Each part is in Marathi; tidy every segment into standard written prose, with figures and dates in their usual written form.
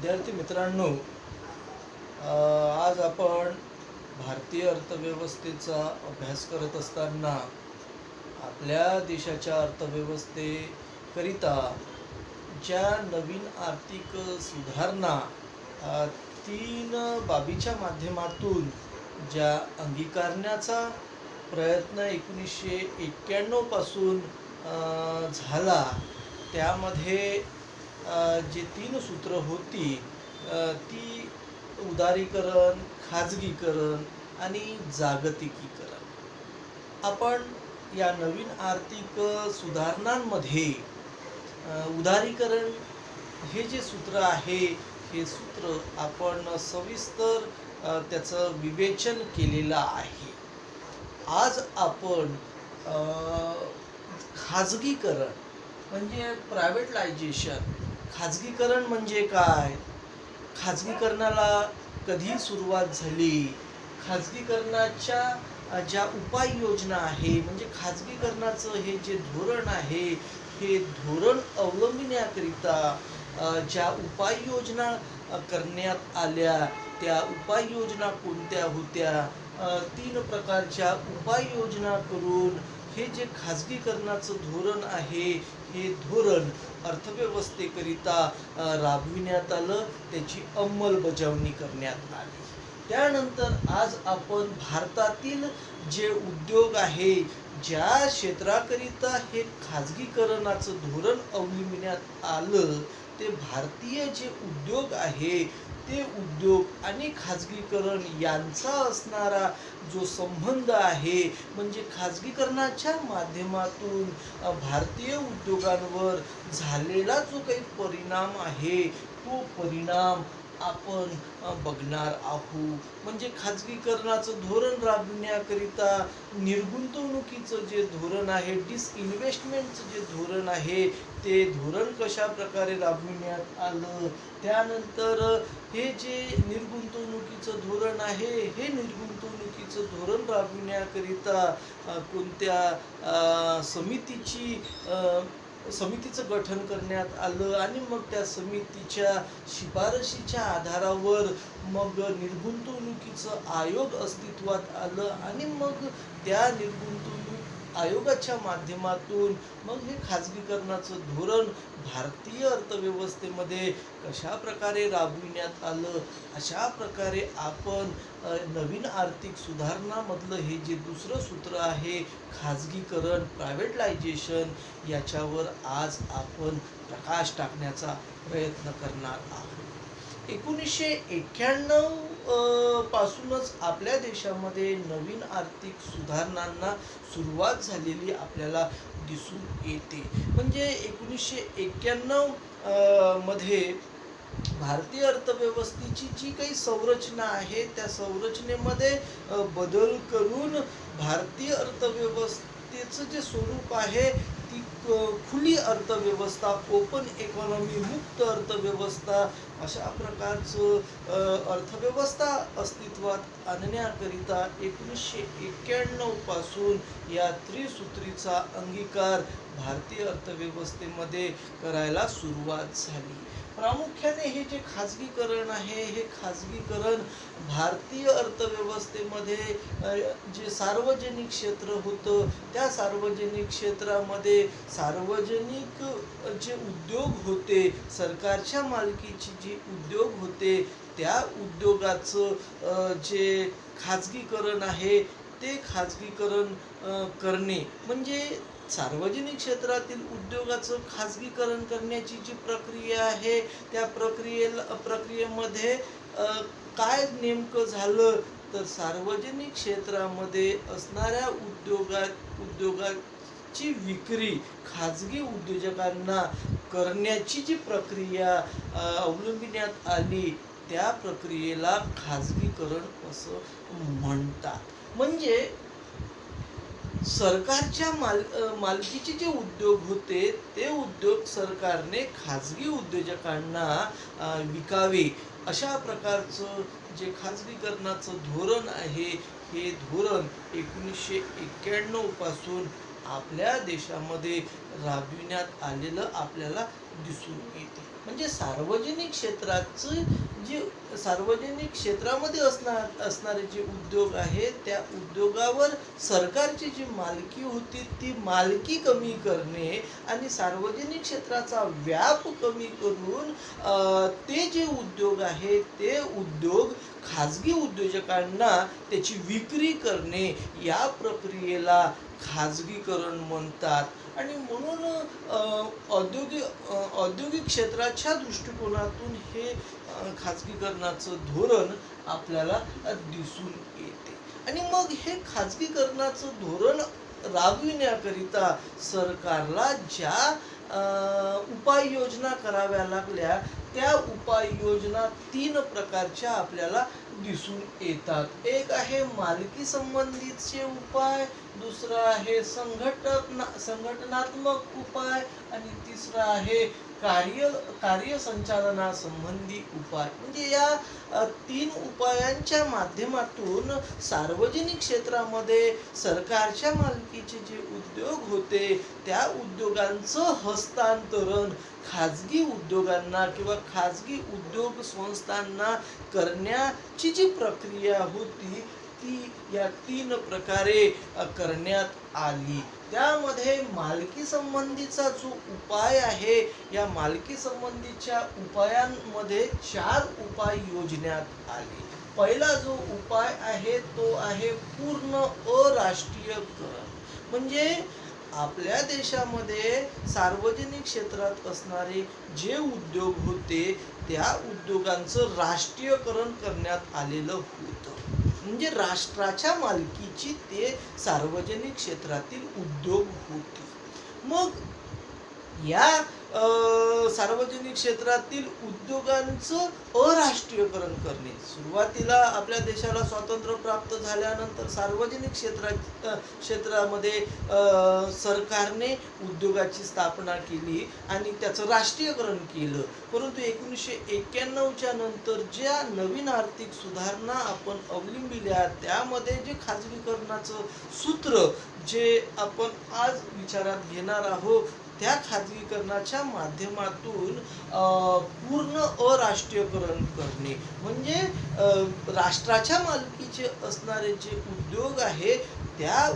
विद्यार्थी मित्रांनो, आज आपण भारतीय अर्थव्यवस्थेचा अभ्यास करत असताना आपल्या देशाच्या अर्थव्यवस्थेकरिता ज्या नवीन आर्थिक सुधारणा अ, 3 बाबीच्या माध्यमातून ज्या अंगीकारण्याचा प्रयत्न 1991 पासून झाला, त्यामध्ये जे 3 सूत्र होती, ती उदारीकरण, खाजगीकरण आणि जागतिकीकरण. आपण या नवीन आर्थिक सुधारणांमध्ये उदारीकरण हे जे सूत्र आहे, हे सूत्र आपण सविस्तर त्याचं विवेचन केलेलं आहे. आज आपण खाजगीकरण म्हणजे प्रायव्हेटलायझेशन, खाजगीकरण म्हणजे काय, खाजगीकरणाला कधी सुरुवात झाली, खाजगीकरणाच्या ज्या उपाययोजना आहे, म्हणजे खाजगीकरणाचं हे जे धोरण आहे, हे धोरण अवलंबण्याकरिता ज्या उपाययोजना करण्यात आल्या, त्या उपाययोजना कोणत्या होत्या, 3 प्रकारच्या उपाययोजना करून हे जे खाजगीकरणाचं धोरण आहे, हे धोरण अर्थव्यवस्थेकरिता राबविण्यात आलं, त्याची अंमलबजावणी करण्यात आली. त्यानंतर आज आपण भारतातील जे उद्योग आहे, ज्या क्षेत्राकरिता हे खाजगीकरणाचं धोरण अवलंबण्यात आलं, ते भारतीय जे उद्योग आहे, ते उद्योग आणि खाजगीकरण यांचा असणारा जो संबंध आहे, म्हणजे खाजगीकरणाच्या माध्यमातून भारतीय उद्योगांवर झालेला जो काही परिणाम आहे, तो परिणाम आपण बघणार आहोत. म्हणजे खाजगीकरणाचं धोरण राबविण्याकरिता निर्गुंतवणुकीचं जे धोरण आहे, डिसइन्व्हेस्टमेंटचं जे धोरण आहे, ते धोरण कशा प्रकारे राबविण्यात आलं. त्यानंतर हे जे निर्गुंतवणुकीचं धोरण आहे, हे निर्गुंतवणुकीचं धोरण राबविण्याकरिता कोणत्या समितीचं गठन करण्यात आलं आणि मग त्या समितीच्या शिफारशीच्या आधारावर मग निर्गुंतवणुकीचं आयोग अस्तित्वात आलं आणि मग त्या निर्गुंतवणूक आयोगाच्या माध्यमातून मग हे खाजगीकरणाचं धोरण भारतीय अर्थव्यवस्थेमध्ये कशा प्रकारे राबविण्यात आलं. अशा प्रकारे आपण नवीन आर्थिक सुधारणामधलं हे जे दुसरं सूत्र आहे, खाजगीकरण, प्रायव्हेटलायझेशन, याच्यावर आज आपण प्रकाश टाकण्याचा प्रयत्न करणार आहोत. 1991 पासूनच आपल्या देशामध्ये नवीन आर्थिक सुधारणांना सुरुवात झालेली आपल्याला दिसून येते. म्हणजे 1991 मध्ये भारतीय अर्थव्यवस्थेची जी काही संरचना आहे, त्या संरचनेमध्ये बदल करून भारतीय अर्थव्यवस्थेचं जे स्वरूप आहे, ती खुली अर्थव्यवस्था, ओपन इकॉनॉमी, मुक्त अर्थव्यवस्था, अशा प्रकारचं अर्थव्यवस्था अस्तित्वात आणण्याकरिता 1991 पासून या त्रिसूत्रीचा अंगीकार भारतीय अर्थव्यवस्थेमध्ये करायला सुरुवात झाली. प्रामुख्याने हे जे खाजगीकरण आहे, हे खाजगीकरण भारतीय अर्थव्यवस्थेमध्ये जे सार्वजनिक क्षेत्र होतं, त्या सार्वजनिक क्षेत्रामध्ये सार्वजनिक जे उद्योग होते, सरकारच्या मालकीचे जे उद्योग होते, त्या उद्योगाचं जे खाजगीकरण आहे, ते खाजगीकरण करणे, म्हणजे सार्वजनिक क्षेत्रातील उद्योगाचं खाजगीकरण करण्याची जी प्रक्रिया आहे, त्या प्रक्रियेमध्ये काय नेमकं झालं, तर सार्वजनिक क्षेत्रामध्ये असणाऱ्या उद्योगाची विक्री खाजगी उद्योजकांना करण्याची जी प्रक्रिया अवलंबण्यात आली, त्या प्रक्रियेला खाजगीकरण असं म्हणतात. म्हणजे सरकारच्या मालकीचे जे उद्योग होते, ते उद्योग सरकारने खाजगी उद्योजकांना विकावे, अशा प्रकारचं जे खाजगीकरणाचं धोरण आहे, हे धोरण 1991 पासून आपल्या देशामध्ये राबविण्यात आलेलं आपल्याला दिसून येते. म्हणजे सार्वजनिक क्षेत्राचं जे सार्वजनिक क्षेत्रामध्ये असणारे जे उद्योग आहेत, त्या उद्योगावर सरकारची जी मालकी होती ती मालकी कमी करणे आणि सार्वजनिक क्षेत्राचा व्याप कमी करून ते जे उद्योग आहेत ते उद्योग खाजगी उद्योजकांना त्याची विक्री करणे, या प्रक्रियेला खाजगीकरण म्हणतात. आणि म्हणून औद्योगिक क्षेत्राच्या दृष्टिकोनातून हे खाजगीकरणाचं धोरण आपल्याला दिसून येते. आणि मग हे खाजगीकरणाचं धोरण राबविण्याकरिता सरकारला ज्या उपाययोजना कराव्या लागल्या, त्या उपाययोजना 3 प्रकारच्या आपल्याला दिसून येतात. एक आहे मालकी संबंधीचे उपाय, दुसरा आहे संघटनात्मक उपाय आणि तिसरा आहे कार्यसंचालना संबंधी उपाय. म्हणजे या 3 उपायांच्या माध्यमातून सार्वजनिक क्षेत्रामध्ये सरकारच्या मालकीचे जे उद्योग होते त्या उद्योगांचं हस्तांतरण खाजगी उद्योगांना किंवा खाजगी उद्योग संस्थांना करण्याची जी प्रक्रिया होती ती या 3 प्रकारे करण्यात आली. त्यामध्ये मालकी संबंधीचा जो उपाय आहे, या मालकी संबंधीच्या उपायांमध्ये 4 उपाय योजण्यात आले. पहिला जो उपाय आहे तो आहे पूर्ण अराष्ट्रीयकरण. म्हणजे आपल्या देशामध्ये सार्वजनिक क्षेत्रात असणारे जे उद्योग होते त्या उद्योगांचं राष्ट्रीयकरण करण्यात आलेलं होतं. म्हणजे राष्ट्राच्या मालकीची ते सार्वजनिक क्षेत्रातील उद्योग होते. मग या सार्वजनिक क्षेत्रातील उद्योगांचं अराष्ट्रीयकरण करणे. सुरुवातीला आपल्या देशाला स्वातंत्र्य प्राप्त झाल्यानंतर सार्वजनिक क्षेत्रामध्ये सरकारने उद्योगाची स्थापना केली आणि त्याचं राष्ट्रीयकरण केलं. परंतु 1991च्या नंतर ज्या नवीन आर्थिक सुधारणा आपण अवलंबिल्या त्यामध्ये जे खाजगीकरणाचं सूत्र जे आपण आज विचारात घेणार आहोत, त्या खाजगीकरणाच्या माध्यमातून पूर्ण अराष्ट्रीयकरण करणे. म्हणजे राष्ट्राच्या मालकीचे असणारे जे उद्योग आहे त्या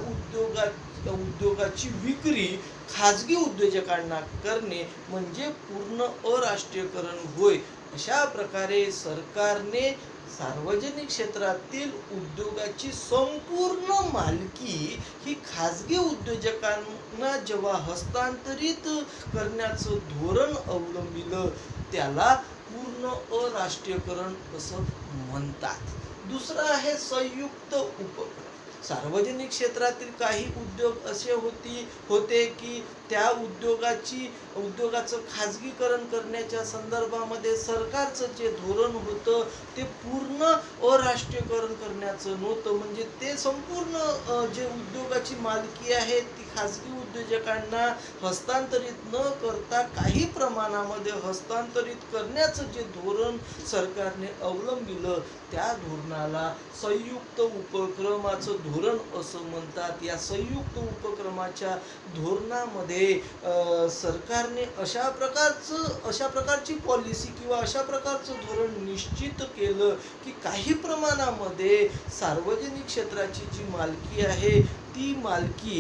उद्योगाची विक्री खाजगी उद्योजकांना करणे म्हणजे पूर्ण अराष्ट्रीयकरण होय. अशा प्रकारे सरकारने सार्वजनिक क्षेत्रातील उद्योगाची संपूर्ण मालकी ही खाजगी उद्योजकांना जेव्हा हस्तांतरित करण्याचं धोरण अवलंबिलं त्याला पूर्ण अराष्ट्रीयकरण असं म्हणतात. दुसरं आहे संयुक्त उपक्रम. सार्वजनिक क्षेत्रातील काही उद्योग असे होते की त्या उद्योगाचं खाजगीकरण करण्याच्या संदर्भामध्ये सरकारचं जे धोरण होतं ते पूर्ण अराष्ट्रीयकरण करण्याचं नव्हतं. म्हणजे ते संपूर्ण जे उद्योगाची मालकी आहे ती खाजगी उद्योजकांना हस्तांतरित न करता काही प्रमाणामध्ये हस्तांतरित करण्याचं जे धोरण सरकारने अवलंबिलं त्या धोरणाला संयुक्त उपक्रमाचं धोरण असं म्हणतात. या संयुक्त उपक्रमाच्या धोरणामध्ये सरकारने अशा प्रकारची पॉलिसी किंवा अशा प्रकारचं धोरण निश्चित केलं की काही प्रमाणामध्ये सार्वजनिक क्षेत्राची जी मालकी आहे ती मालकी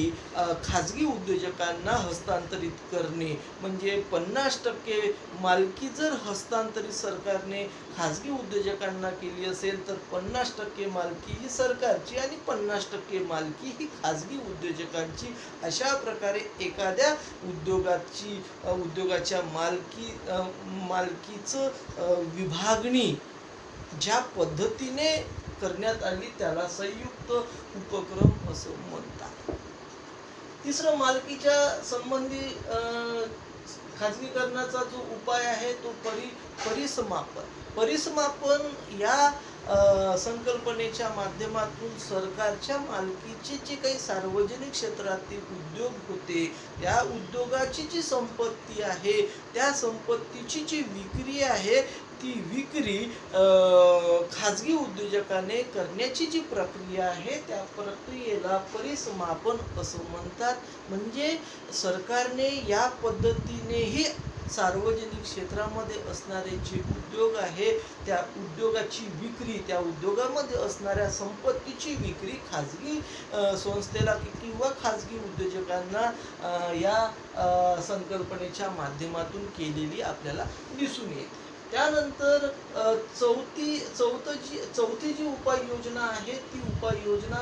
खाजगी उद्योजकांना हस्तांतरित करणे. म्हणजे 50% मालकी जर हस्तांतरित सरकारने खाजगी उद्योजकांना केली असेल तर 50% मालकी ही सरकारची आणि 50% मालकी ही खाजगी उद्योजकांची. अशा प्रकारे एखाद्या उद्योगाच्या मालकीचं विभागणी ज्या पद्धतीने करण्यात आली त्याला संयुक्त उपक्रम असं म्हणतात. तिसरं मालकीच्या संबंधी खाजगीकरणाचा जो उपाय आहे तो परिसमापन या संकल्पनेच्या माध्यमातून सरकारच्या मालकीचे जे काही सार्वजनिक क्षेत्रातील उद्योग होते त्या उद्योगाची जी संपत्ती आहे त्या संपत्तीची जी विक्री आहे ती विक्री खाजगी उद्योजकाने करण्याची जी प्रक्रिया आहे त्या प्रक्रियेला परिसमापन असं म्हणतात. म्हणजे सरकारने या पद्धतीनेही सार्वजनिक क्षेत्रामध्ये असणारे जे उद्योग आहे त्या उद्योगाची विक्री, त्या उद्योगामध्ये असणाऱ्या संपत्तीची विक्री खाजगी संस्थेला किंवा खाजगी उद्योजकांना या संकल्पनेच्या माध्यमातून केलेली आपल्याला दिसून येते. त्यानंतर चौथी जी उपाययोजना आहे ती उपाययोजना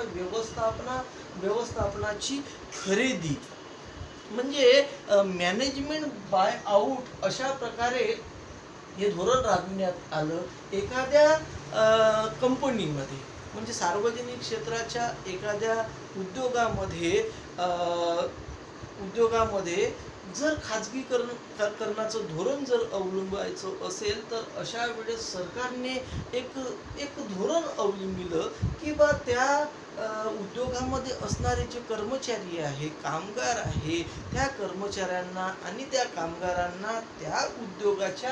व्यवस्थापनाची खरेदी, म्हणजे मॅनेजमेंट बाय आउट अशा प्रकारे हे धोरण राबविण्यात आलं एखाद्या कंपनीमध्ये. म्हणजे सार्वजनिक क्षेत्राच्या एखाद्या उद्योगामध्ये जर खाजगीकरणाचं धोरण जर अवलंबायचं असेल तर अशा वेळेस सरकारने एक धोरण अवलंबिलं की बा त्या उद्योगामध्ये असणारे जे कर्मचारी आहे, कामगार आहे, त्या कर्मचाऱ्यांना आणि त्या कामगारांना त्या उद्योगाच्या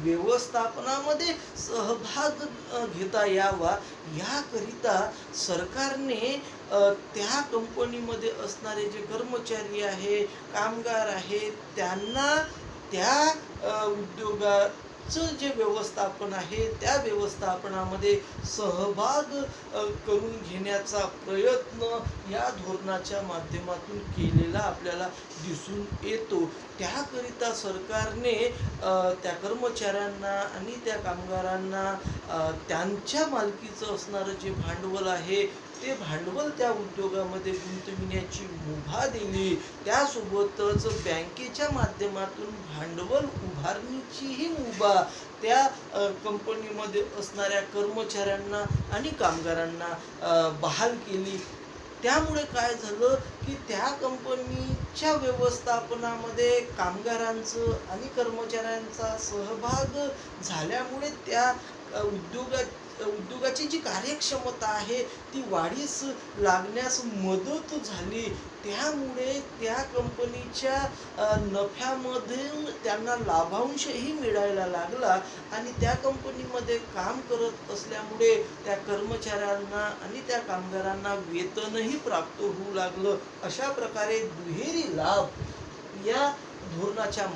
व्यवस्थापनामध्ये सहभाग घेता यावा याकरिता सरकारने त्या कंपनीमध्ये असणारे जे कर्मचारी आहे, कामगार आहे, त्यांना त्या उद्योगाचं जे व्यवस्थापन आहे त्या व्यवस्थापनामध्ये सहभाग करून घेण्याचा प्रयत्न या धोरणाच्या माध्यमातून केलेला आपल्याला दिसून येतो. त्याकरिता सरकारने त्या कर्मचाऱ्यांना आणि त्या कामगारांना त्यांच्या मालकीचं असणारं जे भांडवल आहे ते भांडवल त्या उद्योगामध्ये गुंतविण्याची मुभा दिली. त्यासोबतच बँकेच्या माध्यमातून भांडवल उभारणीचीही मुभा त्या कंपनीमध्ये असणाऱ्या कर्मचाऱ्यांना आणि कामगारांना बहाल केली. त्यामुळे काय झालं की त्या कंपनीच्या व्यवस्थापनामध्ये कामगारांचं आणि कर्मचाऱ्यांचा सहभाग झाल्यामुळे त्या उद्योगाची जी कार्यक्षमता आहे ती वाढीस लागण्यास मदत झाली. त्यामुळे त्या कंपनीच्या नफ्यामधून त्यांना लाभांशही मिळायला लागला आणि त्या कंपनीमध्ये काम करत असल्यामुळे त्या कर्मचाऱ्यांना आणि त्या कामगारांना वेतनही प्राप्त होऊ लागलं. अशा प्रकारे दुहेरी लाभ या धोरणाच्या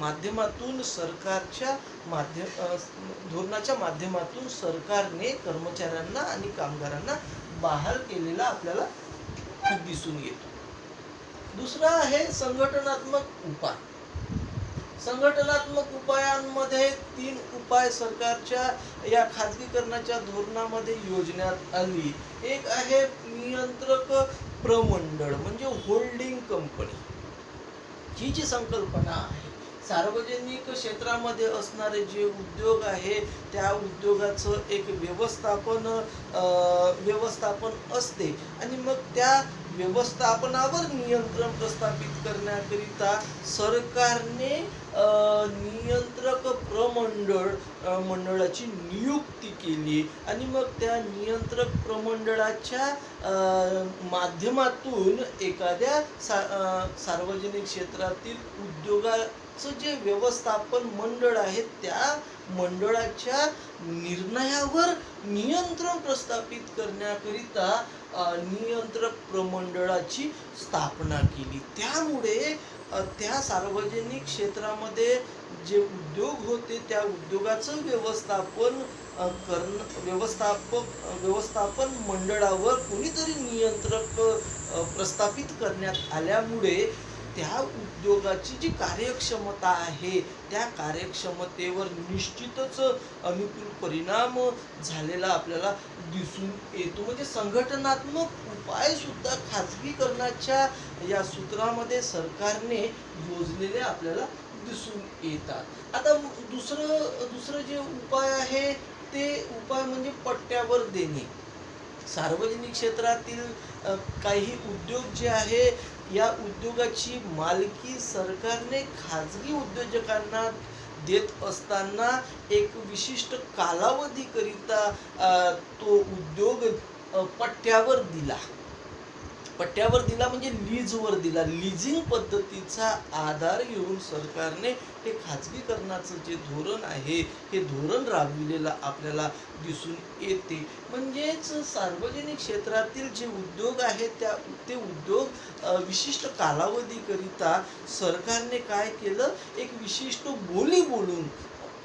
माध्यमातून सरकारने कर्मचाऱ्यांना आणि कामगारांना बहाल केलेला आपल्याला दिसून येतो. दुसरा आहे संघटनात्मक उपाय. संघटनात्मक उपायांमध्ये 3 उपाय सरकारच्या या खाजगीकरणाच्या धोरणामध्ये योजण्यात आली. एक आहे नियंत्रक प्रमंडळ, म्हणजे होल्डिंग कंपनी. ही जी संकल्पना आहे, सार्वजनिक क्षेत्रामध्ये असणारे जे उद्योग आहे त्या उद्योगाचं एक व्यवस्थापन असते आणि मग त्या व्यवस्थापनावर नियंत्रण प्रस्थापित करण्याकरिता सरकारने नियंत्रक मंडळाची नियुक्ती केली आणि मग त्या नियंत्रक प्रमंडळाच्या माध्यमातून एखाद्या सार्वजनिक क्षेत्रातील उद्योगाचं जे व्यवस्थापन मंडळ आहे त्या मंडळाच्या निर्णयावर नियंत्रण प्रस्थापित करण्याकरिता नियंत्रक प्रमंडळाची स्थापना केली. त्यामुळे त्या सार्वजनिक क्षेत्रामध्ये जे उद्योग होते त्या उद्योगाचं व्यवस्थापन मंडळावर कोणीतरी नियंत्रक प्रस्थापित करण्यात आल्यामुळे त्या उद्योगाची जी कार्यक्षमता आहे त्या कार्यक्षमतेवर निश्चितच अनुकूल परिणाम झालेला आपल्याला दिसून येतो. म्हणजे संघटनात्मक उपाय सुद्धा खाजगीकरणाच्या या सूत्रामध्ये सरकारने योजलेले आपल्याला दिसून येतात. आता दुसरं जे उपाय आहे ते उपाय म्हणजे पट्ट्यावर देणे. सार्वजनिक क्षेत्रातील काही उद्योग जे आहे या उद्योगाची मालकी सरकारने खाजगी उद्योजकांना देत असताना एक विशिष्ट कालावधीकरिता तो उद्योग पट्ट्यावर दिला म्हणजे लीजवर दिला. लीजिंग पद्धतीचा आधार घेऊन सरकारने हे खाजगीकरणाचं जे धोरण आहे हे धोरण राबविलेलं आपल्याला दिसून येते. म्हणजेच सार्वजनिक क्षेत्रातील जे उद्योग आहेत ते उद्योग विशिष्ट कालावधीकरिता सरकारने काय केलं, एक विशिष्ट बोली बोलून,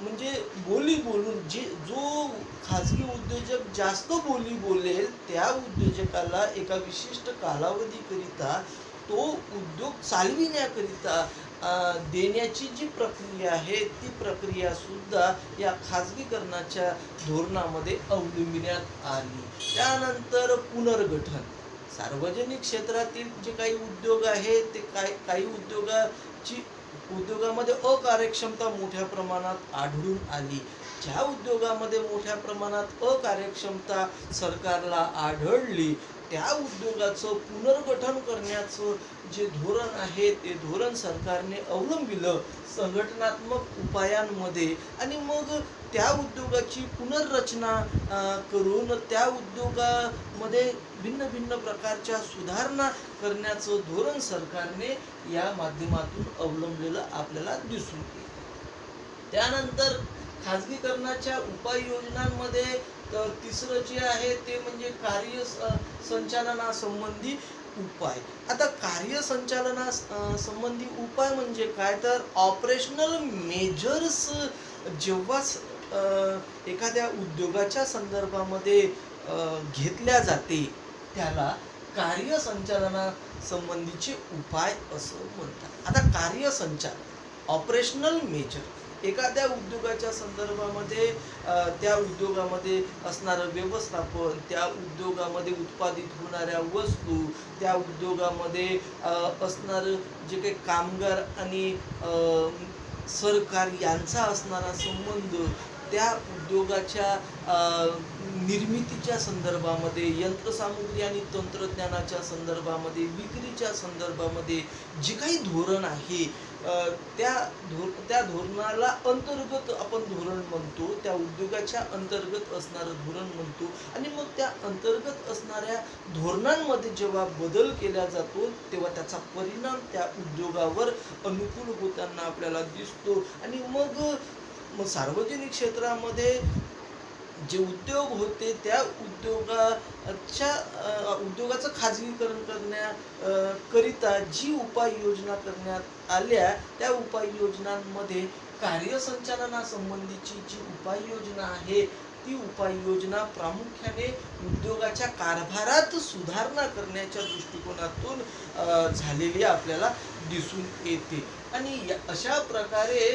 म्हणजे बोली बोलून जो खाजगी उद्योजक जास्त बोली बोलेल त्या उद्योजकाला एका विशिष्ट कालावधीकरिता तो उद्योग चालविण्याकरिता देण्याची जी प्रक्रिया आहे ती प्रक्रिया सुद्धा या खाजगीकरणाच्या धोरणामध्ये अवलंबिण्यात आली. त्यानंतर पुनर्गठन. सार्वजनिक क्षेत्रातील जे काही उद्योग आहेत ते काही उद्योगामध्ये अकार्यक्षमता मोठ्या प्रमाणात आढळून आली. ज्या उद्योगामध्ये मोठ्या प्रमाणात अकार्यक्षमता सरकारला आढळली त्या उद्योगाचं पुनर्गठन करण्याचं जे धोरण आहे ते धोरण सरकारने अवलंबिलं संघटनात्मक उपायांमध्ये, आणि मग त्या उद्योगाची पुनर्रचना करून त्या उद्योगामध्ये भिन्न भिन्न प्रकारच्या सुधारणा करण्याचं धोरण सरकारने या माध्यमातून अवलंबलेलं आपल्याला दिसून येईल. त्यानंतर खाजगीकरणाच्या उपाययोजनांमध्ये तिसरं जे आहे ते म्हणजे संचालनासंबंधी उपाय. आता संबंधी उपाय म्हणजे काय, तर ऑपरेशनल मेजर्स जेव्हा एखाद्या उद्योगाच्या संदर्भामध्ये घेतल्या जाते त्याला कार्यसंचालनासंबंधीचे उपाय असं म्हणतात. आता कार्यसंचालन, ऑपरेशनल मेजर, एखाद्या उद्योगाच्या संदर्भामध्ये त्या उद्योगामध्ये असणारं व्यवस्थापन, त्या उद्योगामध्ये उत्पादित होणाऱ्या वस्तू, त्या उद्योगामध्ये असणारं जे काही कामगार आणि सरकार यांचा असणारा संबंध, त्या उद्योगाच्या निर्मितीच्या संदर्भामध्ये, यंत्रसामुग्री आणि तंत्रज्ञानाच्या संदर्भामध्ये, विक्रीच्या संदर्भामध्ये जे काही धोरण आहे त्या धोरणाला अंतर्गत आपण धोरण म्हणतो, त्या उद्योगाच्या अंतर्गत असणारं धोरण म्हणतो. आणि मग त्या अंतर्गत असणाऱ्या धोरणांमध्ये जेव्हा बदल केला जातो तेव्हा त्याचा परिणाम त्या उद्योगावर अनुकूल होताना आपल्याला दिसतो. आणि मग सार्वजनिक क्षेत्रामध्ये जे उद्योग होते त्या उद्योगाचं खाजगीकरण करण्याकरिता जी उपाययोजना करण्यात आल्या त्या उपाययोजनांमध्ये कार्यसंचालनासंबंधीची जी उपाययोजना आहे ती उपाययोजना प्रामुख्याने उद्योगाच्या कारभारात सुधारणा करण्याच्या दृष्टिकोनातून झालेली आपल्याला दिसून येते. आणि अशा प्रकारे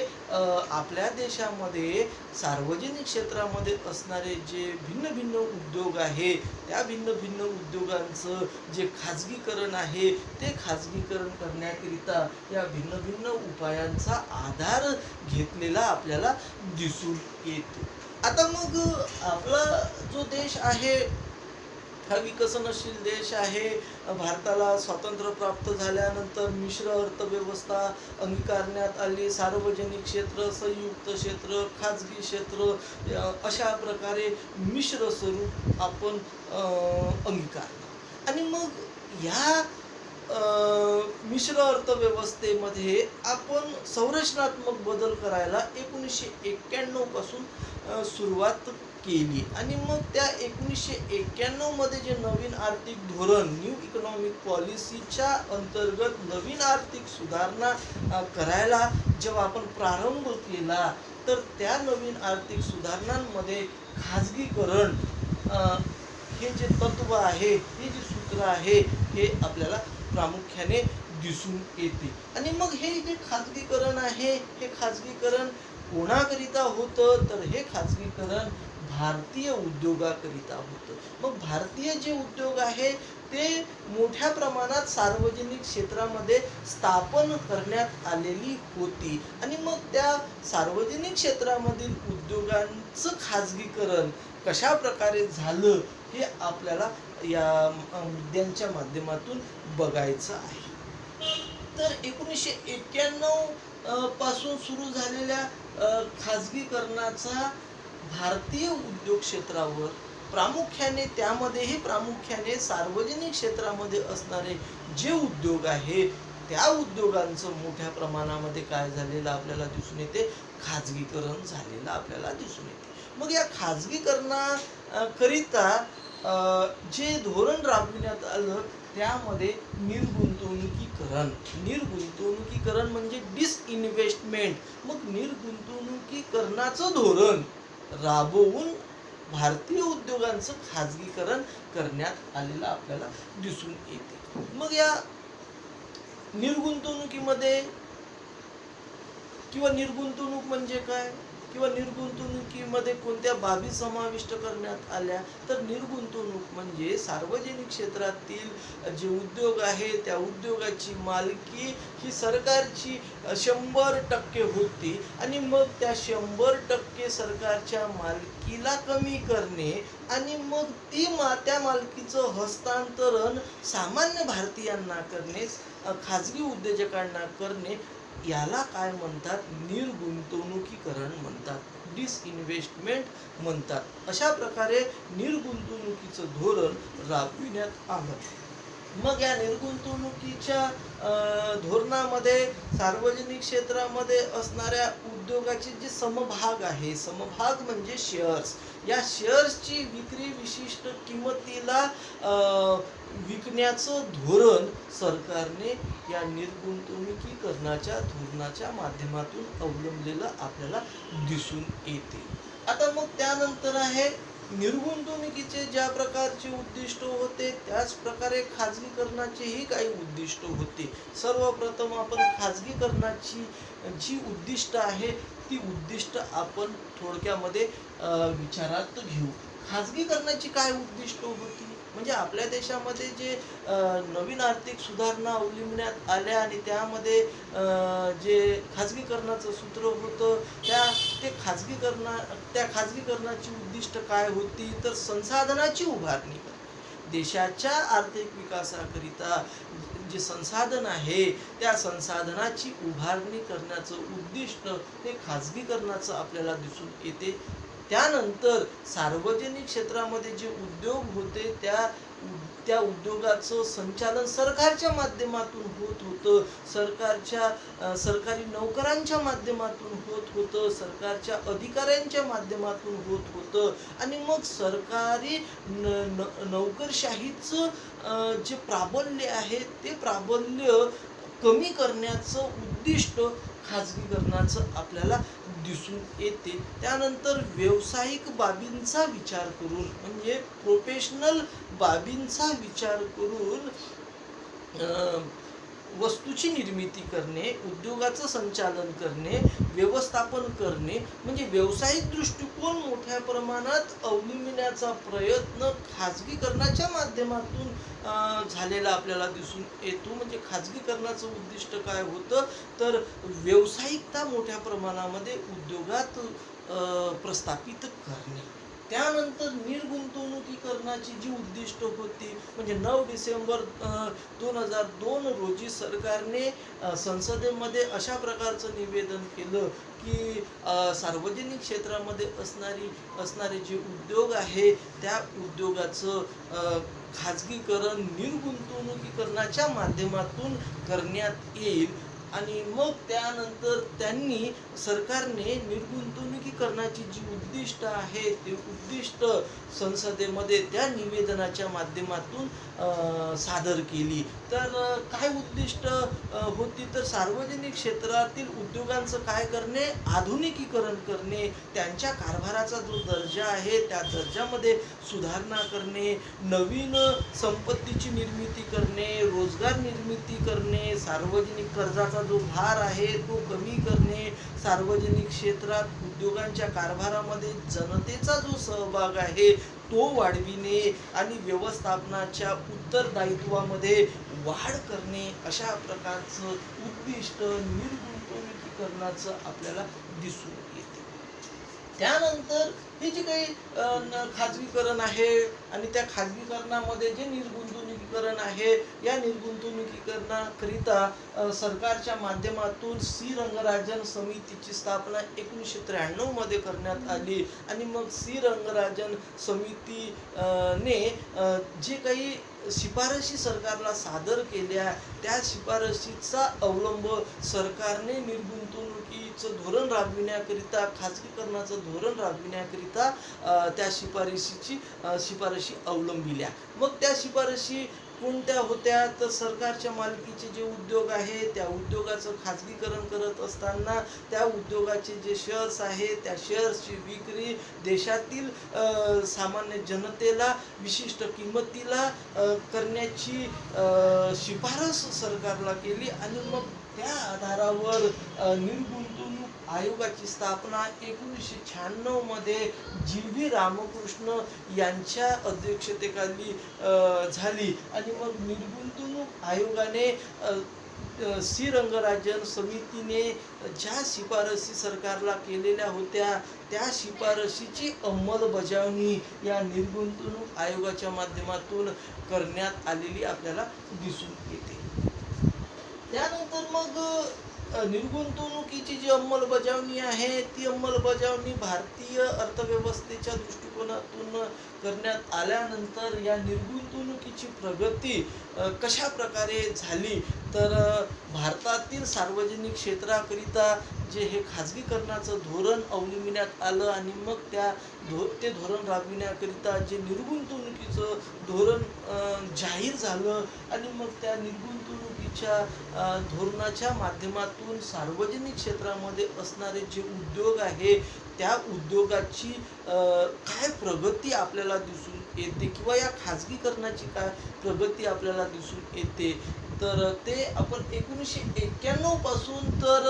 आपल्या देशामध्ये सार्वजनिक क्षेत्रामध्ये असणारे जे भिन्न भिन्न उद्योग आहे त्या भिन्न भिन्न उद्योगांचं जे खाजगीकरण आहे ते खाजगीकरण करण्याकरिता या भिन्न भिन्न उपायांचा आधार घेतलेला आपल्याला दिसून येतो. आता मग आपला जो देश आहे हा विकसनशील देश आहे. भारताला स्वातंत्र्य प्राप्त झाल्यानंतर मिश्र अर्थव्यवस्था अंगीकारण्यात आली. सार्वजनिक क्षेत्र, संयुक्त क्षेत्र, खाजगी क्षेत्र अशा प्रकारे मिश्र स्वरूप आपण अंगीकारलं. आणि मग या मिश्र अर्थव्यवस्थेमध्ये आपण संरचनात्मक बदल करायला 1991 पासून सुरुवात केली. आणि मग त्या 1991 मध्ये जे नवीन आर्थिक धोरण, न्यू इकॉनॉमिक पॉलिसीच्या अंतर्गत नवीन आर्थिक सुधारणा करायला जेव्हा आपण प्रारंभ केला तर त्या नवीन आर्थिक सुधारणांमध्ये खाजगीकरण हे जे तत्व आहे, हे जे सूत्र आहे हे आपल्याला प्रामुख्याने दिसून येते. आणि मग हे जे खाजगीकरण आहे हे खाजगीकरण कोणाकरिता होतं, तर हे खाजगीकरण भारतीय उद्योगाकरिता होतं. मग भारतीय जे उद्योग आहे ते मोठ्या प्रमाणात सार्वजनिक क्षेत्रामध्ये स्थापन करण्यात आलेली होती. आणि मग त्या सार्वजनिक क्षेत्रामधील उद्योगांचं खाजगीकरण कशा प्रकारे झालं हे आपल्याला या मुद्द्यांच्या माध्यमातून बघायचं आहे. तर 1991 पासून सुरू झालेल्या खाजगीकरणाचा भारतीय उद्योग क्षेत्रावर प्रामुख्याने सार्वजनिक क्षेत्रामध्ये असणारे जे उद्योग आहे त्या उद्योगांचं मोठ्या प्रमाणामध्ये काय झालेलं आपल्याला दिसून येते, खाजगीकरण झालेलं आपल्याला दिसून येते. मग या खाजगीकरणाकरिता जे धोरण राबविण्यात आलं त्यामध्ये निर्गुंतवणुकीकरण म्हणजे डिसइन्व्हेस्टमेंट. मग निर्गुंतवणुकीकरणाचं धोरण राबवून भारतीय उद्योगांचं खाजगीकरण करण्यात आलेलं आपल्याला दिसून येते. मग या निर्गुंतवणुकीमध्ये किंवा निर्गुंतवणूक म्हणजे काय, किंवा निर्गुंतवणुकीमध्ये कोणत्या बाबी समाविष्ट करण्यात आल्या, तर निर्गुंतवणूक म्हणजे सार्वजनिक क्षेत्रातील जे उद्योग आहे त्या उद्योगाची मालकी ही सरकारची 100% होती आणि मग त्या 100% सरकारच्या मालकीला कमी करणे आणि मग त्या मालकीचं हस्तांतरण सामान्य भारतीयांना करणे, खाजगी उद्योजकांना करणे, याला काय म्हणतात, निर्गुंतवणुकीकरण म्हणतात, डिसइन्व्हेस्टमेंट म्हणतात. अशा प्रकारे निर्गुंतवणुकीचं धोरण राबविण्यात आलं. मग या निर्गुंतवणुकीच्या धोरणामध्ये सार्वजनिक क्षेत्रामध्ये असणाऱ्या उद्योगाचे जे समभाग आहे, समभाग म्हणजे शेअर्स, या शेअर्सची विक्री विशिष्ट किंमतीला विकण्याचं धोरण सरकारने या निर्गुंतवणुकीकरणाच्या धोरणाच्या माध्यमातून अवलंबलेलं आपल्याला दिसून येते. आता मग त्यानंतर आहे निर्गुंतवणुकीचे ज्या प्रकारचे उद्दिष्ट होते त्याच प्रकारे खाजगीकरणाचेही काही उद्दिष्ट होते. सर्वप्रथम आपण खाजगीकरणाची जी उद्दिष्ट आहे ती उद्दिष्ट आपण थोडक्यामध्ये विचारात घेऊ. खाजगीकरणाची काय उद्दिष्ट होती, म्हणजे आपल्या देशामध्ये जे नवीन आर्थिक सुधारणा अवलंबण्यात आल्या आणि त्यामध्ये जे खाजगीकरणाचं सूत्र होतं त्या खाजगीकरणाची उद्दिष्ट काय होती, तर संसाधनाची उभारणी करणे. देशाच्या आर्थिक विकासाकरिता जे संसाधन आहे त्या संसाधनाची उभारणी करण्याचं उद्दिष्ट हे खाजगीकरणाचं आपल्याला दिसून येते. त्यानंतर सार्वजनिक क्षेत्रामध्ये जे उद्योग होते त्या उद्योगाचं संचालन सरकारच्या माध्यमातून होत होतं, सरकारी नोकरांच्या माध्यमातून होत होतं, सरकारच्या अधिकाऱ्यांच्या माध्यमातून होत होतं आणि मग सरकारी नोकरशाहीचं जे प्राबल्य आहे ते प्राबल्य कमी करण्याचं उद्दिष्ट खाजगीकरणाचं आपल्याला दिसून येते. त्यानंतर व्यावसायिक बाबींचा विचार करून म्हणजे प्रोफेशनल बाबींचा विचार करून वस्तूची निर्मिती करणे, उद्योगाचं संचालन करणे, व्यवस्थापन करणे म्हणजे व्यावसायिक दृष्टिकोन मोठ्या प्रमाणात अवलंबण्याचा प्रयत्न खाजगीकरणाच्या माध्यमातून झालेला आपल्याला दिसून येतो. म्हणजे खाजगीकरणाचं उद्दिष्ट काय होतं, तर व्यावसायिकता मोठ्या प्रमाणामध्ये उद्योगात प्रस्थापित करणे. त्यानंतर निर्गुंतवणुकीकरणाची जी उद्दिष्ट होती म्हणजे 9 डिसेंबर 2002 रोजी सरकारने संसदेमध्ये अशा प्रकारचं निवेदन केलं की सार्वजनिक क्षेत्रामध्ये असणारे जे उद्योग आहे त्या उद्योगाचं खाजगीकरण निर्गुंतवणुकीकरणाच्या माध्यमातून करण्यात येईल. आणि मग त्यानंतर सरकारने निर्गुंतवणुकीकरणाची जी उद्दिष्ट आहे ते उद्दिष्ट संसदेमध्ये त्या निवेदनाच्या माध्यमातून सादर केली. तर काय उद्दिष्ट होती, तर सार्वजनिक क्षेत्रातील उद्योगांचं काय करणे, आधुनिकीकरण करणे, त्यांच्या कारभाराचा जो दर्जा आहे त्या दर्जामध्ये सुधारणा करणे, नवीन संपत्तीची निर्मिती करणे, रोजगार निर्मिती करणे, सार्वजनिक कर्जाचा जो भार आहे तो कमी करणे, सार्वजनिक क्षेत्रात उद्योगांच्या कारभारामध्ये जनतेचा जो सहभाग आहे तो वाढविणे आणि व्यवस्थापनाच्या उत्तरदायित्वामध्ये वाढ करणे, अशा प्रकारचं उद्दिष्ट निर्गुंतवणुकीकरणाचं आपल्याला दिसून येते. त्यानंतर हे जे काही खाजगीकरण आहे आणि त्या खाजगीकरणामध्ये जे निर्गुंतवणुकीकरण आहे या निर्गुंतवणुकीकरणाकरिता सरकारच्या माध्यमातून सी रंगराजन समितीची स्थापना 1993 मध्ये करण्यात आली आणि मग सी रंगराजन समितीने जे काही शिफारशी सरकारला सादर केल्या त्या शिफारशीचा अवलंब सरकारने निर्गुंतवणुकीचं धोरण राबविण्याकरिता, खाजगीकरणाचं धोरण राबविण्याकरिता त्या शिफारशी अवलंबिल्या. मग त्या शिफारशी कोणत्या होत्या तर सरकारच्या मालकीचे जे उद्योग आहे त्या उद्योगाचं खाजगीकरण करत असताना त्या उद्योगाचे जे शेअर्स आहे त्या शेअर्सची विक्री देशातील सामान्य जनतेला विशिष्ट किंमतीला करण्याची शिफारस सरकारला केली आणि मग त्या आधारावर निर्गुंतवणूक आयोगाची स्थापना 1996 मध्ये जी.व्ही. रामकृष्ण यांच्या अध्यक्षतेखाली झाली आणि मग निर्गुंतवणूक आयोगाने सी रंगराजन समितीने ज्या शिफारसी सरकारला केलेल्या होत्या त्या शिफारशीची अंमलबजावणी या निर्गुंतवणूक आयोगाच्या माध्यमातून करण्यात आलेली आपल्याला दिसून येते. त्यानंतर मग निर्गुंतवणुकीची जी अंमलबजावणी आहे ती अंमलबजावणी भारतीय अर्थव्यवस्थेच्या दृष्टिकोनातून करण्यात आल्यानंतर या निर्गुंतवणुकीची प्रगती कशा प्रकारे झाली तर भारतातील सार्वजनिक क्षेत्राकरिता जे हे खाजगीकरणाचं धोरण अवलंबिण्यात आलं आणि मग ते धोरण राबविण्याकरिता जे निर्गुंतवणुकीचं धोरण जाहीर झालं आणि मग त्या निर्गुंतवणुकीच्या धोरणाच्या माध्यमातून सार्वजनिक क्षेत्रामध्ये असणारे जे उद्योग आहे त्या उद्योगाची काय प्रगती आपल्याला दिसून येते किंवा या खाजगीकरणाची काय प्रगती आपल्याला दिसून येते तर ते आपण 1991 पासून तर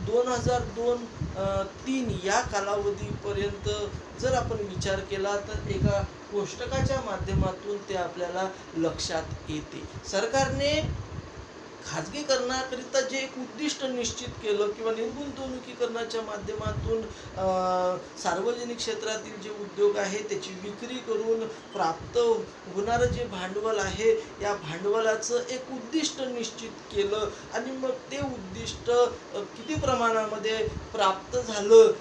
2002-3 या कालावधीपर्यंत जर आपण विचार केला तर एका कोष्टकाच्या माध्यमातून ते आपल्याला लक्षात येते. सरकारने खाजगीकरणाकरिता जे एक उद्दिष्ट निश्चित केलं किंवा निर्गुंतवणुकीकरणाच्या माध्यमातून सार्वजनिक क्षेत्रातील जे उद्योग आहे त्याची विक्री करून प्राप्त होणारं जे भांडवल आहे या भांडवलाचं एक उद्दिष्ट निश्चित केलं आणि मग ते उद्दिष्ट किती प्रमाणामध्ये प्राप्त झालं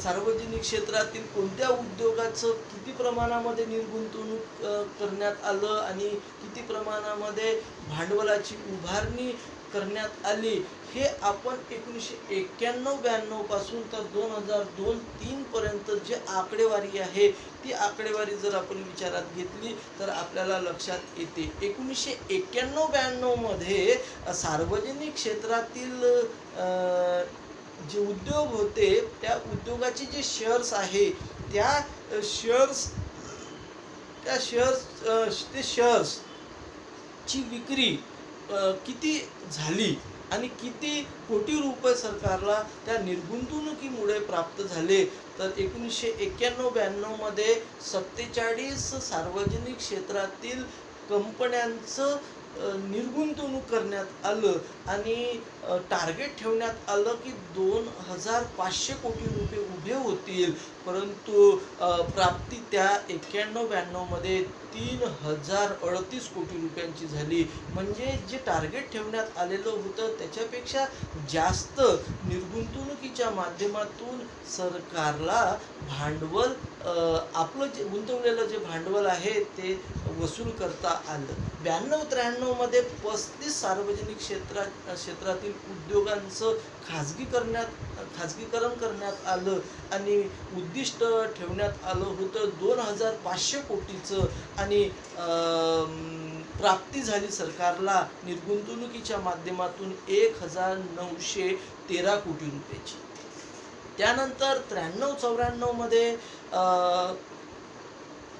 सार्वजनिक क्षेत्रातील कोणत्या उद्योगाचं किती प्रमाणामध्ये निर्गुंतवणूक करण्यात आलं आणि किती प्रमाणामध्ये भांडवलाची उभारणी करण्यात आली हे आपण 1991-92 पासून तर 2002-3 पर्यंत जे आकडेवारी आहे ती आकडेवारी जर आपण विचारात घेतली तर आपल्याला लक्षात येते. 1991-92 मध्ये सार्वजनिक क्षेत्रातील जे उद्योग होते त्या उद्योगाचे जे शेअर्स आहे त्या शेअर्स ची विक्री किती झाली आणि किती कोटी रुपये सरकारला त्या निर्गुंतवणुकीमुळे प्राप्त झाले तर 1991-92 मध्ये 47 सार्वजनिक क्षेत्रातील कंपन्यांचं निर्गुंतवणूक करण्यात आलं आणि टार्गेट ठेवण्यात आलं की 2500 कोटी रुपये उभे होतील परंतु प्राप्ती त्या 91-92 मध्ये 3038 कोटी रुपयांची झाली. म्हणजे जे टार्गेट ठेवण्यात आलेलं होतं त्याच्यापेक्षा जास्त निर्गुंतवणुकीच्या माध्यमातून सरकारला भांडवल आपलं जे गुंतवलेलं जे भांडवल आहे ते वसूल करता आलं. 92-93 मध्ये 35 सार्वजनिक क्षेत्रातील उद्योगांचं खाजगीकरण करण्यात आलं आणि उद्दिष्ट ठेवण्यात आलं होतं 2500 कोटीचं आणि प्राप्ती झाली सरकारला निर्गुंतवणुकीच्या माध्यमातून 1913 कोटी रुपयाची. त्यानंतर 93-94 मध्ये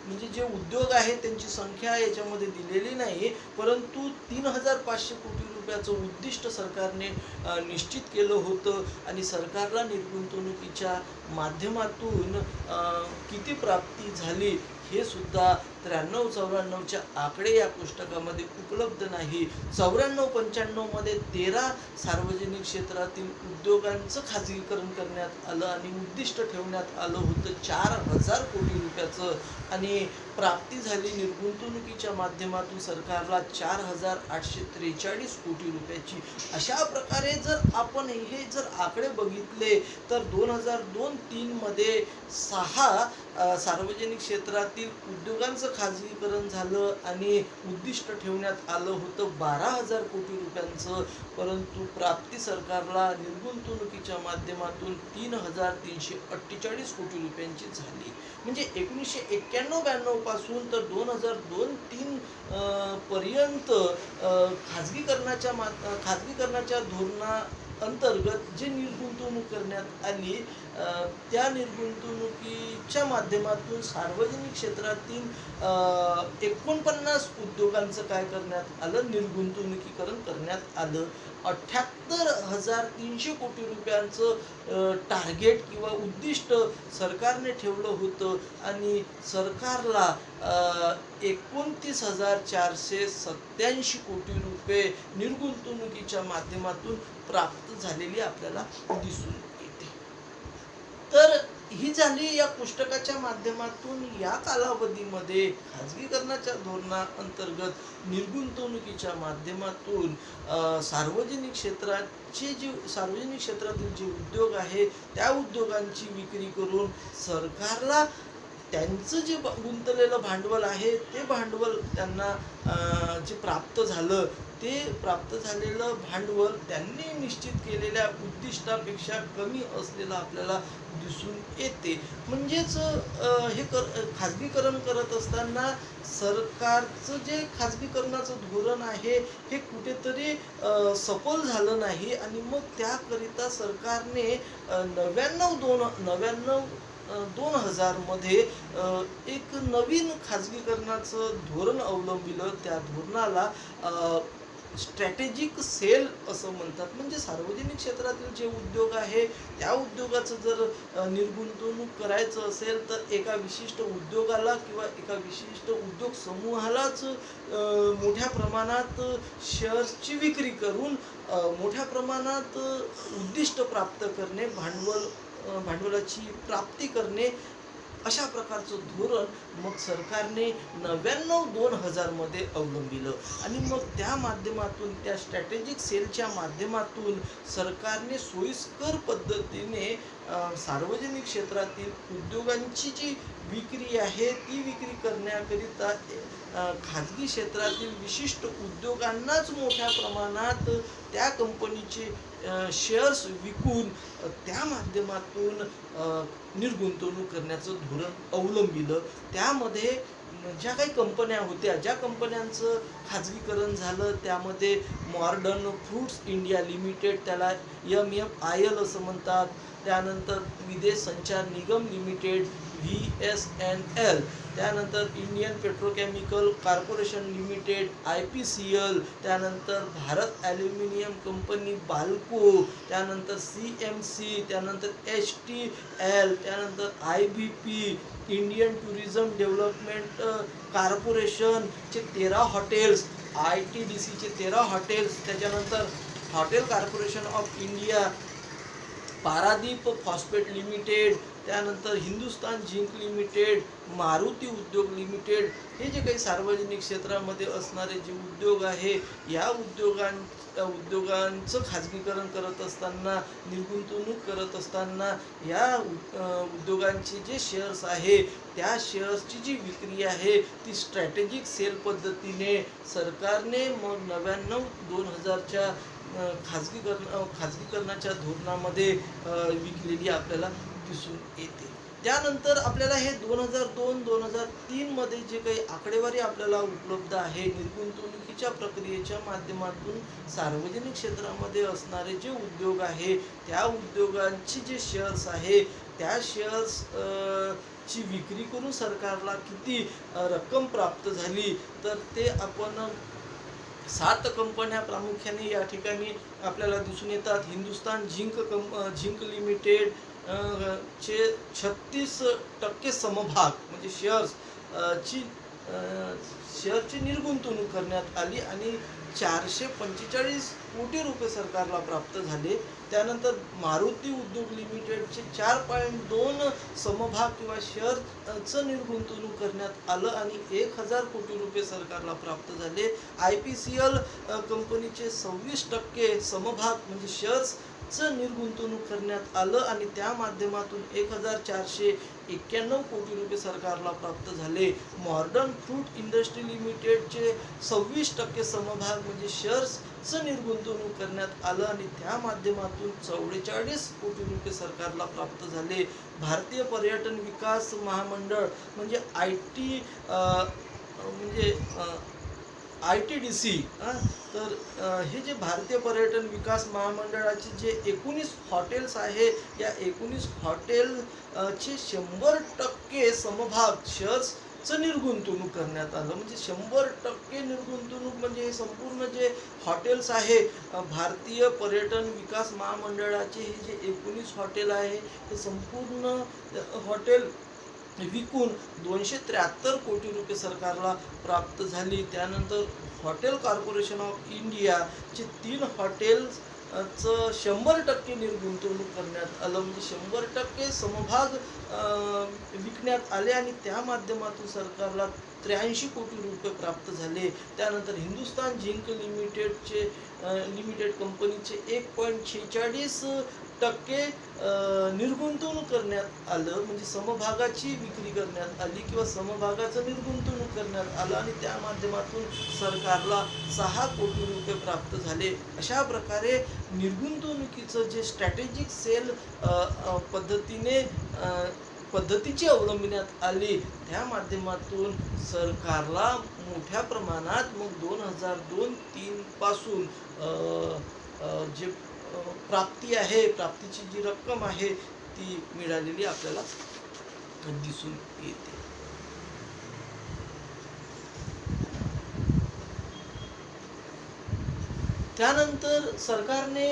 म्हणजे जे उद्योग आहे त्यांची संख्या याच्यामध्ये दिलेली नाही परंतु 3500 कोटी रुपयाचं उद्दिष्ट सरकारने निश्चित केलं होतं आणि सरकारला निर्गुंतवणुकीच्या माध्यमातून किती प्राप्ती झाली हे सुद्धा 93-94च्या आकडे या पुस्तकामध्ये उपलब्ध नाही. 94-95 मध्ये 13 सार्वजनिक क्षेत्रातील उद्योगांचं खाजगीकरण करण्यात आलं आणि उद्दिष्ट ठेवण्यात आलं होतं 4000 कोटी रुपयाचं आणि प्राप्ती झाली निर्गुंतवणुकीच्या माध्यमातून सरकारला 4843 कोटी रुपयाची. अशा प्रकारे जर आपण हे जर आकडे बघितले तर 2002-3 मध्ये 6 सार्वजनिक क्षेत्रातील उद्योगांचं शेअर्सचं खाजगीकरण झालं आणि उद्दिष्ट ठेवण्यात आलं होतं 12,000 कोटी रुपयांचं, परंतु प्राप्ती सरकारला निर्गुंतवणुकीच्या माध्यमातून 3,348 कोटी रुपयांची झाली. म्हणजे 1991-92 पासून तर 2002-03 पर्यंत खाजगीकरणाच्या धोरणाअंतर्गत जे निर्गुंतवणूक करण्यात आली, त्या निर्गुंतवणुकीच्या माध्यमातून सार्वजनिक क्षेत्रातील 49 उद्योगांचं काय करण्यात आलं, निर्गुंतवणुकीकरण करण्यात आलं. 78,300 कोटी रुपयांचं टार्गेट किंवा उद्दिष्ट सरकारने ठेवलं होतं आणि सरकारला 29,487 कोटी रुपये निर्गुंतवणुकीच्या माध्यमातून प्राप्त झालेली आपल्याला दिसून येते. तर ही झाली या पुस्तकाच्या माध्यमातून या कालावधीमध्ये खाजगीकरणाच्या धोरणाअंतर्गत निर्गुंतवणुकीच्या माध्यमातून सार्वजनिक क्षेत्रातील जे उद्योग आहे त्या उद्योगांची विक्री करून सरकारला त्यांचं जे गुंतलेलं भांडवल आहे ते भांडवल त्यांना जे प्राप्त झालं, ते प्राप्त झालेलं भांडवल त्यांनी निश्चित केलेल्या उद्दिष्टापेक्षा कमी असलेलं आपल्याला दिसून येते. म्हणजेच हे खाजगीकरण करत असताना सरकारचं जे खाजगीकरणाचं धोरण आहे हे कुठेतरी सफल झालं नाही आणि मग त्याकरिता सरकारने 2000 मध्ये एक नवीन खाजगीकरणाचं धोरण अवलंबिलं. त्या धोरणाला स्ट्रॅटेजिक सेल असं म्हणतात. म्हणजे सार्वजनिक क्षेत्रातील जे उद्योग आहे त्या उद्योगाचं जर निर्गुंतवणूक करायचं असेल तर एका विशिष्ट उद्योगाला किंवा एका विशिष्ट उद्योग समूहालाच मोठ्या प्रमाणात शेअर्सची विक्री करून मोठ्या प्रमाणात उद्दिष्ट प्राप्त करणे, भांडवलाची प्राप्ती करणे, अशा प्रकारचं धोरण मग सरकारने 99-2000 मध्ये अवलंबिलं आणि मग त्या माध्यमातून, त्या स्ट्रॅटेजिक सेलच्या माध्यमातून सरकारने सोयीस्कर पद्धतीने सार्वजनिक क्षेत्रातील उद्योगांची जी विक्री आहे ती विक्री करण्याकरिता खाजगी क्षेत्रातील विशिष्ट उद्योगांनाच मोठ्या प्रमाणात त्या कंपनीचे शेअर्स विकून त्या माध्यमातून निर्गुंतवणूक करण्याचं धोरण अवलंबिलं. त्यामध्ये ज्या काही कंपन्या होत्या, ज्या कंपन्यांचं खाजगीकरण झालं त्यामध्ये मॉडर्न फ्रुट्स इंडिया लिमिटेड, त्याला MFIL असं म्हणतात, त्यानंतर विदेश संचार निगम लिमिटेड VSNL, त्यानंतर Indian petrochemical corporation limited IPCL, त्यानंतर भारत ॲल्युमिनियम कंपनी बाल्को, त्यानंतर CMC, त्यानंतर HTL, त्यानंतर IBP, इंडियन टुरिझम डेव्हलपमेंट कॉर्पोरेशनचे 13 हॉटेल्स, ITDCचे 13 हॉटेल्स, त्याच्यानंतर hotel corporation of India, Paradip phosphate limited, त्यानंतर हिंदुस्तान झिंक लिमिटेड, मारुती उद्योग लिमिटेड, हे जे काही सार्वजनिक क्षेत्रामध्ये असणारे जे उद्योग आहे या उद्योगांचं खाजगीकरण करत असताना, निर्गुंतवणूक करत असताना या उद्योगांचे जे शेअर्स आहे त्या शेअर्सची जी विक्री आहे ती स्ट्रॅटेजिक सेल पद्धतीने सरकारने मग 99-2000च्या खाजगीकरणाच्या धोरणामध्ये विकलेली आपल्याला दिसून येते. त्यानंतर आपल्याला हे 2002-2003 मध्ये जे काही आकडेवारी आपल्याला उपलब्ध आहे निर्गुंतवणुकीच्या प्रक्रियेच्या माध्यमातून सार्वजनिक क्षेत्रामध्ये असणारे जे उद्योग आहे त्या उद्योगांची जे शेअर्स आहे त्या शेअर्स ची विक्री करून सरकारला किती रक्कम प्राप्त झाली, तर ते आपण 7 कंपन्या प्रामुख्याने या ठिकाणी आपल्याला दिसून येतात. हिंदुस्तान झिंक लिमिटेड चे 36% समभाग म्हणजे शेअर्सची निर्गुंतवणूक करण्यात आली आणि 445 कोटी रुपये सरकारला प्राप्त झाले. त्यानंतर मारुती उद्योग लिमिटेडचे 4.2 समभाग किंवा शेअर्सचं निर्गुंतवणूक करण्यात आलं आणि 1000 कोटी रुपये सरकारला प्राप्त झाले. IPCL कंपनीचे 26% समभाग म्हणजे शेअर्स निर्गुंतवणूक करण्यात आलं आणि त्या माध्यमातून 1491 कोटी रुपये सरकारला प्राप्त झाले. मॉडर्न फ्रूट इंडस्ट्री लिमिटेडचे 26% समभाग म्हणजे शेअर्सचं निर्गुंतवणूक करण्यात आलं आणि त्या माध्यमातून 44 कोटी रुपये सरकारला प्राप्त झाले. भारतीय पर्यटन विकास महामंडळ म्हणजे ITDC, तर हे जे भारतीय पर्यटन विकास महामंडळाचे जे 19 हॉटेल्स आहे, या 19 हॉटेलचे 100% समभाग शेअर्सचं निर्गुंतवणूक करण्यात आलं. म्हणजे 100% निर्गुंतवणूक म्हणजे हे संपूर्ण जे हॉटेल्स आहे, भारतीय पर्यटन विकास महामंडळाचे हे जे 19 हॉटेल आहे, हे संपूर्ण हॉटेल विकून 273 कोटी रुपये सरकारला प्राप्त झाली. त्यानंतर हॉटेल कॉर्पोरेशन ऑफ इंडियाचे 3 हॉटेल्सचं 100% निर्गुंतवणूक करण्यात आलं. म्हणजे 100% समभाग विकण्यात आले आणि त्या माध्यमातून सरकारला 83 कोटी रुपये प्राप्त झाले. त्यानंतर हिंदुस्तान झिंक लिमिटेड कंपनीचे 1.46% निर्गुंतवणूक करण्यात आलं. म्हणजे समभागाची विक्री करण्यात आली किंवा समभागाचं निर्गुंतवणूक करण्यात आलं आणि त्या माध्यमातून सरकारला 6 कोटी रुपये प्राप्त झाले. अशा प्रकारे निर्गुंतवणुकीचं जे स्ट्रॅटेजिक सेल पद्धतीची अवलंबण्यात आली, त्या माध्यमातून सरकारला मोठ्या प्रमाणात मग 2002-03 पासून जे प्राप्ती आहे, प्राप्तीची जी रक्कम आहे ती मिळालेली आपल्याला दिसून येते. त्यानंतर सरकारने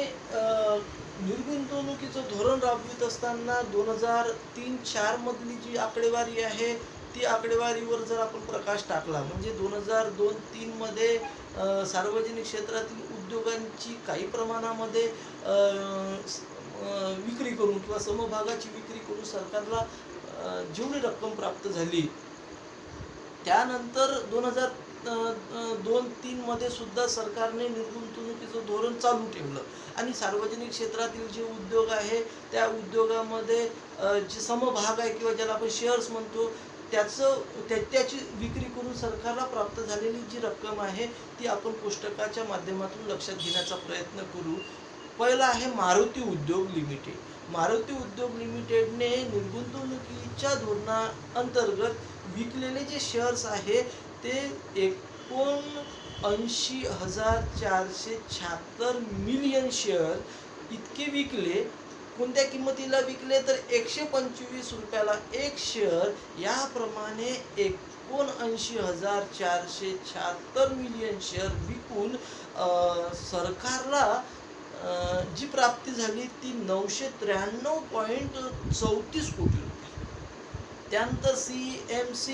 निर्गुंतवणुकीचं धोरण राबवित असताना 2003-04 मधली जी आकडेवारी आहे, ती आकडेवारीवर जर आपण प्रकाश टाकला, म्हणजे 2002-03 मध्ये सार्वजनिक क्षेत्रातील उद्योगांची काही प्रमाणामध्ये विक्री करून किंवा समभागाची विक्री करून सरकारला जेवढी रक्कम प्राप्त झाली, त्यानंतर 2002-03 मध्ये सुद्धा सरकारने निर्गुंतवणुकीचं धोरण चालू ठेवलं आणि सार्वजनिक क्षेत्रातील जे उद्योग आहे, त्या उद्योगामध्ये जे समभाग आहे किंवा ज्याला आपण शेअर्स म्हणतो, त्याची विक्री करून सरकारला प्राप्त झालेली जी रक्कम आहे ती आपण पुस्तकाच्या माध्यमातून लक्षात घेण्याचा प्रयत्न करू. पहिला आहे मारुती उद्योग लिमिटेड. मारुती उद्योग लिमिटेडने निर्गुंतवणुकीच्या धोरणाअंतर्गत विकलेले जे शेअर्स आहे ते 79,476 मिलियन शेअर इतके विकले. कोणत्या किंमतीला विकले तर 125 रुपयाला एक शेअर. याप्रमाणे 79,476 मिलियन शेअर विकून सरकारला जी प्राप्ती झाली ती 993.34 कोटी रुपये. त्यानंतर CMC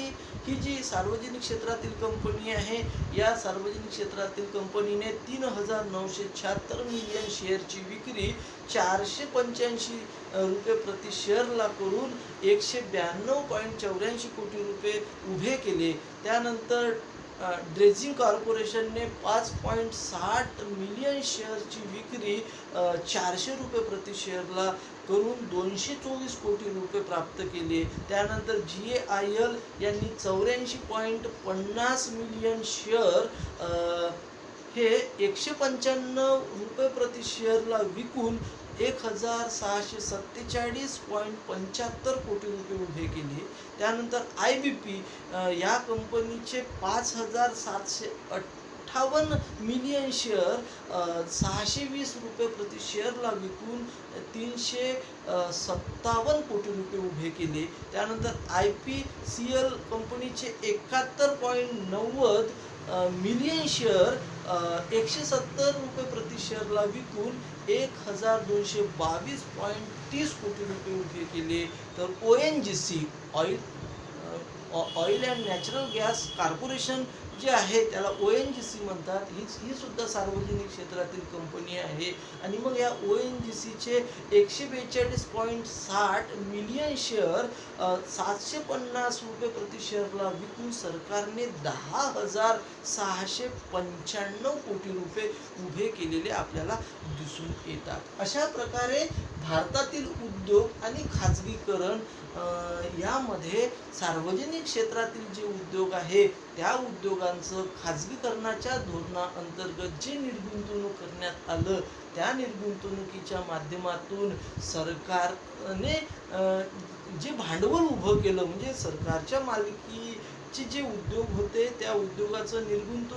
ही जी सार्वजनिक क्षेत्रातील कंपनी आहे, या सार्वजनिक क्षेत्रातील कंपनीने 3,976 मिलियन शेअरची विक्री 485 रुपये प्रति शेअरला करून 192.84 कोटी रुपये उभे केले. त्यानंतर ड्रेजिंग कॉर्पोरेशनने 5.60 मिलियन शेअरची विक्री 400 रुपये प्रति शेअरला करून 224 कोटी रुपये प्राप्त केले. त्यानंतर GAIL यांनी 84.50 मिलियन शेअर हे 195 रुपये प्रति शेअरला विकून 1,647.75 कोटी रुपये उभे केले. त्यानंतर IBP या कंपनीचे 5,758 मिलियन शेअर 620 रुपये प्रति शेअरला विकून 357 कोटी रुपये उभे केले. त्यानंतर IPCL कंपनीचे 71.90 मिलियन शेअर 170 रुपये प्रति शेअरला विकून 1,222.30 कोटी रुपये उभे केले. तर ONGC oil and natural gas corporation जे आहे त्याला ONGC म्हणतात. ही सुद्धा सार्वजनिक क्षेत्रातील कंपनी आहे. आणि मग या ONGCचे 142.60 मिलियन शेअर ₹750 प्रति शेअरला विकून सरकारने 10,695 कोटी रुपये उभे केलेले आपल्याला दिसून येतात. अशा प्रकारे भारतातील उद्योग आणि खाजगीकरण यामध्ये सार्वजनिक क्षेत्रातील जे उद्योग आहे त्या उद्योगांचं खाजगीकरणाच्या धोरणाअंतर्गत जे निर्गुंतवणूक करण्यात आलं, त्या निर्गुंतवणुकीच्या माध्यमातून सरकारने जे भांडवल उभं केलं, म्हणजे सरकारच्या मालकीचे जे उद्योग होते त्या उद्योगाचं निर्गुंतवणूक